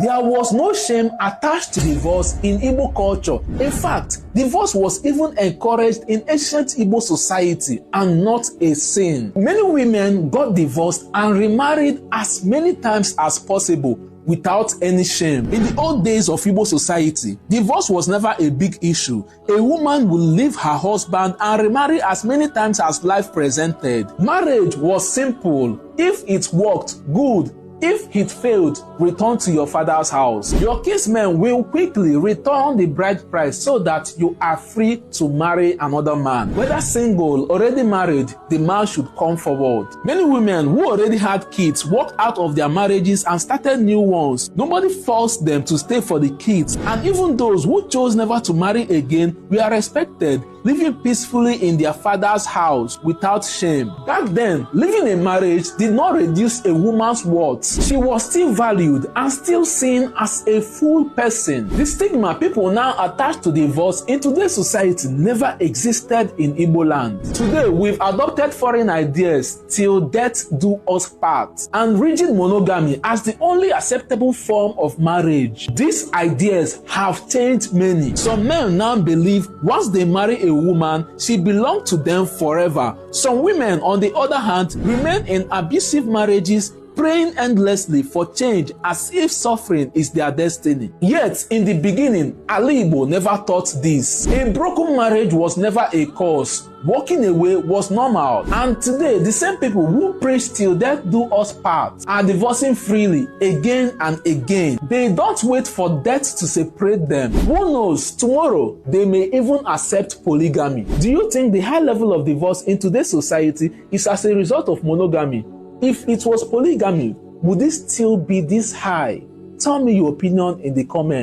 There was no shame attached to divorce in Igbo culture. In fact, divorce was even encouraged in ancient Igbo society and not a sin. Many women got divorced and remarried as many times as possible without any shame. In the old days of Igbo society, divorce was never a big issue. A woman would leave her husband and remarry as many times as life presented. Marriage was simple. If it worked, good. If it failed, return to your father's house. Your kinsmen will quickly return the bride price so that you are free to marry another man. Whether single, already married, the man should come forward. Many women who already had kids walked out of their marriages and started new ones. Nobody forced them to stay for the kids, and even those who chose never to marry again were respected, living peacefully in their father's house without shame. Back then, living a marriage did not reduce a woman's worth. She was still valued and still seen as a full person. The stigma people now attach to divorce in today's society never existed in Igbo land. Today, we've adopted foreign ideas till death do us part and rigid monogamy as the only acceptable form of marriage. These ideas have changed many. Some men now believe once they marry a woman, she belongs to them forever. Some women, on the other hand, remain in abusive marriages, praying endlessly for change as if suffering is their destiny. Yet, in the beginning, Igbo never taught this. A broken marriage was never a cause. Walking away was normal. And today, the same people who preach till death do us part are divorcing freely again and again. They don't wait for death to separate them. Who knows, tomorrow they may even accept polygamy. Do you think the high level of divorce in today's society is as a result of monogamy? If it was polygamy, would it still be this high? Tell me your opinion in the comments.